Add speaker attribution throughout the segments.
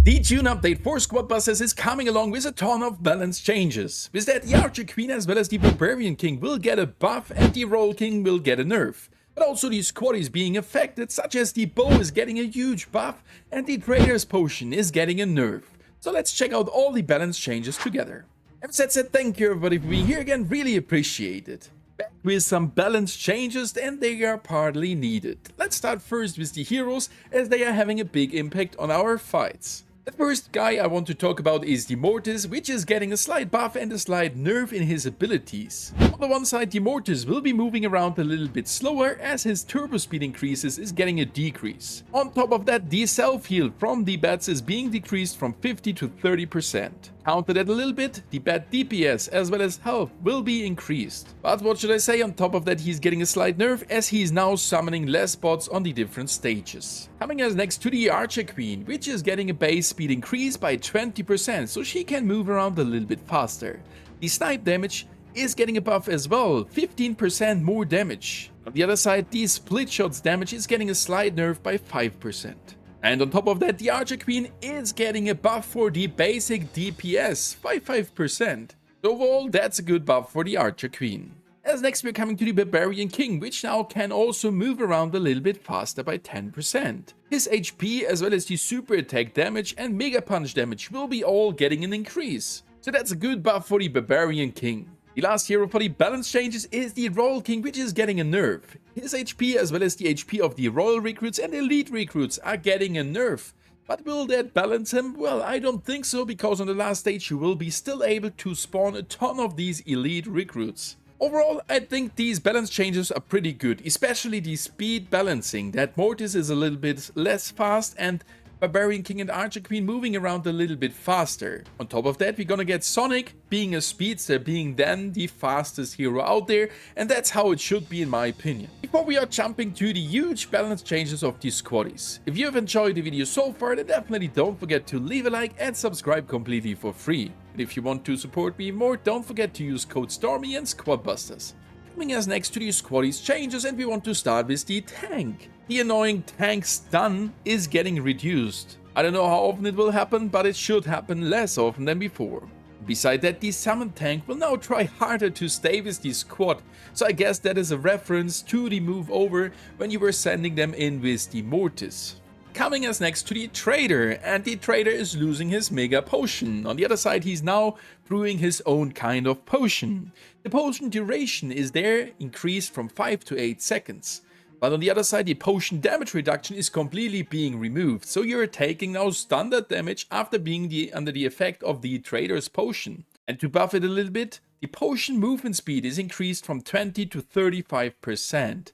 Speaker 1: The June update for squad busters is coming along with a ton of balance changes. With that, the Archer Queen as well as the Barbarian King will get a buff and the Royale King will get a nerf. But also the squad is being affected, such as the Bow is getting a huge buff and the Trader's Potion is getting a nerf. So let's check out all the balance changes together. As said, thank you everybody for being here again, really appreciate it. Back with some balance changes and they are partly needed. Let's start first with the heroes, as they are having a big impact on our fights. The first guy I want to talk about is the Mortis, which is getting a slight buff and a slight nerf in his abilities. On the one side, the Mortis will be moving around a little bit slower, as his turbo speed increases is getting a decrease. On top of that, the self-heal from the bats is being decreased from 50 to 30%. Counter that a little bit, the bat DPS as well as health will be increased. But what should I say, on top of that he's getting a slight nerf, as he's now summoning less bots on the different stages. Coming as next to the Archer Queen, which is getting a base speed increase by 20%, so she can move around a little bit faster. The snipe damage is getting a buff as well, 15% more damage. On the other side, the split shots damage is getting a slight nerf by 5%. And on top of that, the Archer Queen is getting a buff for the basic DPS, 5%. So overall, that's a good buff for the Archer Queen. As next, we're coming to the Barbarian King, which now can also move around a little bit faster by 10%. His HP as well as the super attack damage and mega punch damage will be all getting an increase. So that's a good buff for the Barbarian King. The last hero for the balance changes is the Royale King, which is getting a nerf. His HP as well as the HP of the Royal recruits and Elite recruits are getting a nerf. But will that balance him? Well, I don't think so, because on the last stage you will be still able to spawn a ton of these Elite recruits. Overall, I think these balance changes are pretty good, especially the speed balancing, that Mortis is a little bit less fast and Barbarian King and Archer Queen moving around a little bit faster. On top of that, we're gonna get Sonic being a speedster, being then the fastest hero out there, and that's how it should be in my opinion. Before we are jumping to the huge balance changes of these squaddies, if you have enjoyed the video so far, then definitely don't forget to leave a like and subscribe completely for free. And if you want to support me more, don't forget to use code STORMY and Squadbusters. Coming as next to the squaddies changes, and we want to start with the tank. The annoying tank stun is getting reduced. I don't know how often it will happen, but it should happen less often than before. Beside that, the summon tank will now try harder to stay with the squad, so I guess that is a reference to the move over when you were sending them in with the Mortis. Coming as next to the Trader, and the Trader is losing his Mega Potion. On the other side, he's now brewing his own kind of potion. The potion duration is there increased from 5 to 8 seconds. But on the other side, the potion damage reduction is completely being removed, so you're taking now standard damage after being under the effect of the Trader's Potion. And to buff it a little bit, the potion movement speed is increased from 20 to 35%.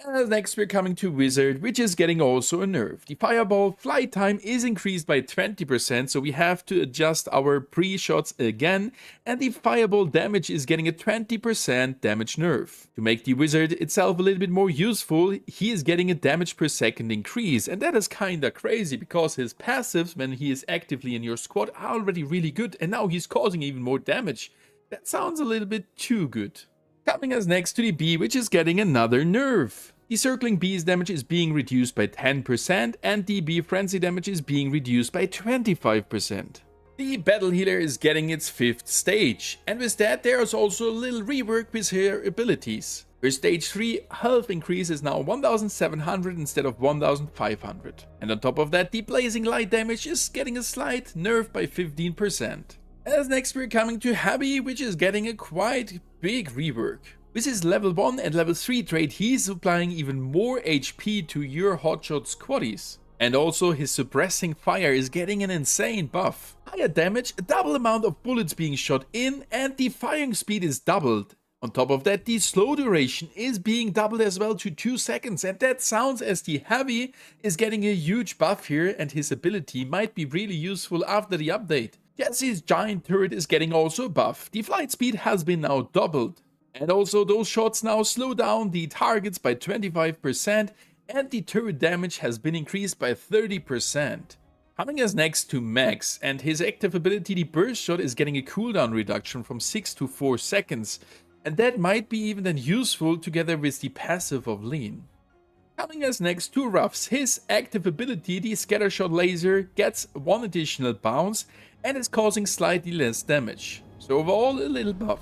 Speaker 1: Next, we're coming to Wizard, which is getting also a nerf. The Fireball flight time is increased by 20%, so we have to adjust our pre-shots again, and the Fireball damage is getting a 20% damage nerf. To make the Wizard itself a little bit more useful, he is getting a damage per second increase, and that is kinda crazy, because his passives, when he is actively in your squad, are already really good, and now he's causing even more damage. That sounds a little bit too good. Coming as next to the Bee, which is getting another nerf. The Circling Bee's damage is being reduced by 10%, and the Bee Frenzy damage is being reduced by 25%. The Battle Healer is getting its 5th stage, and with that there is also a little rework with her abilities. Her stage 3 health increase is now 1700 instead of 1500. And on top of that, the Blazing Light damage is getting a slight nerf by 15%. As next, we're coming to Happy, which is getting a quite big rework. With his level 1 and level 3 trait, he's supplying even more HP to your hotshot squaddies. And also his suppressing fire is getting an insane buff. Higher damage, a double amount of bullets being shot in, and the firing speed is doubled. On top of that, the slow duration is being doubled as well to 2 seconds, and that sounds as the Heavy is getting a huge buff here, and his ability might be really useful after the update. Jessie's giant turret is getting also a buff. The flight speed has been now doubled. And also those shots now slow down the targets by 25%, and the turret damage has been increased by 30%. Coming as next to Max, and his active ability, the burst shot, is getting a cooldown reduction from 6 to 4 seconds. And that might be even then useful together with the passive of Lean. Coming as next to Ruffs, his active ability, the Scattershot Laser, gets 1 additional bounce and is causing slightly less damage. So overall, a little buff.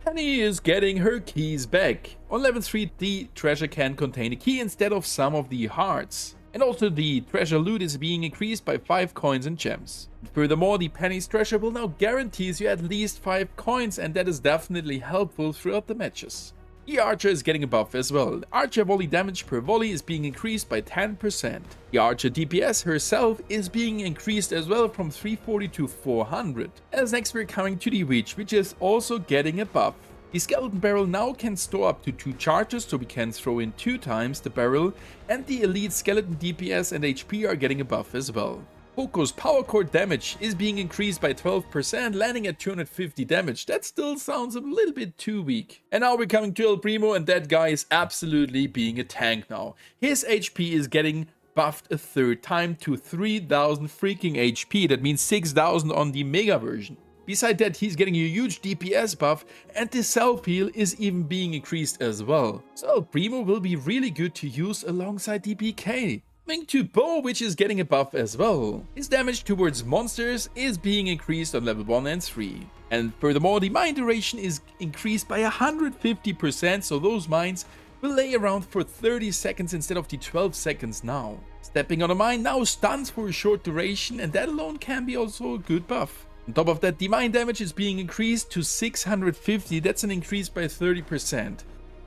Speaker 1: Penny is getting her keys back. On level 3, the treasure can contain a key instead of some of the hearts. And also the treasure loot is being increased by 5 coins and gems. Furthermore, the Penny's treasure will now guarantees you at least 5 coins, and that is definitely helpful throughout the matches. The Archer is getting a buff as well. The Archer volley damage per volley is being increased by 10%. The Archer DPS herself is being increased as well from 340 to 400. As next we're coming to the Witch, which is also getting a buff. The Skeleton Barrel now can store up to 2 charges, so we can throw in 2 times the barrel, and the Elite Skeleton DPS and HP are getting a buff as well. Poco's power core damage is being increased by 12%, landing at 250 damage. That still sounds a little bit too weak. And now we're coming to El Primo, and that guy is absolutely being a tank now. His HP is getting buffed a 3rd time to 3000 freaking HP. That means 6000 on the Mega version. Beside that, he's getting a huge DPS buff, and the self-heal is even being increased as well. So El Primo will be really good to use alongside the BK. Coming to Bo, which is getting a buff as well. His damage towards monsters is being increased on level 1 and 3. And furthermore, the mine duration is increased by 150%, so those mines will lay around for 30 seconds instead of the 12 seconds now. Stepping on a mine now stuns for a short duration, and that alone can be also a good buff. On top of that, the mine damage is being increased to 650, that's an increase by 30%.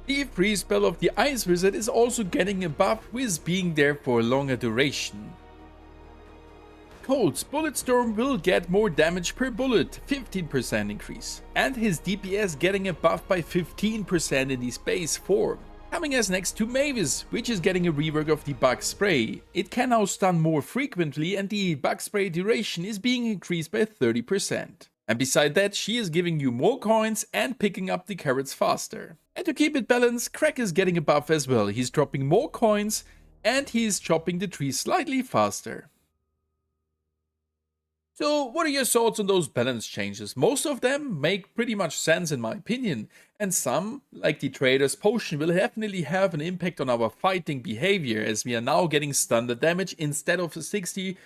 Speaker 1: The freeze spell of the Ice Wizard is also getting a buff, with being there for a longer duration. Colt's Bullet Storm will get more damage per bullet, 15% increase, and his DPS getting a buff by 15% in the space form. Coming as next to Mavis, which is getting a rework of the Bug Spray. It can now stun more frequently, and the Bug Spray duration is being increased by 30%. And beside that, she is giving you more coins and picking up the carrots faster. And to keep it balanced, Crack is getting a buff as well. He's dropping more coins and he's chopping the trees slightly faster. So what are your thoughts on those balance changes? Most of them make pretty much sense in my opinion, and some, like the Trader's Potion, will definitely have an impact on our fighting behavior, as we are now getting standard damage instead of a 60%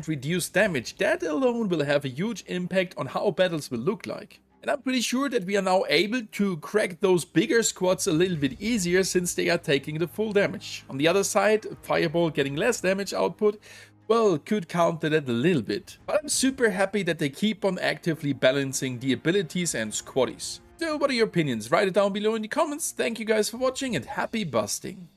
Speaker 1: reduced damage. That alone will have a huge impact on how battles will look like. And I'm pretty sure that we are now able to crack those bigger squads a little bit easier, since they are taking the full damage. On the other side, Fireball getting less damage output, well, could counter that a little bit. But I'm super happy that they keep on actively balancing the abilities and squaddies. So what are your opinions? Write it down below in the comments. Thank you guys for watching and happy busting.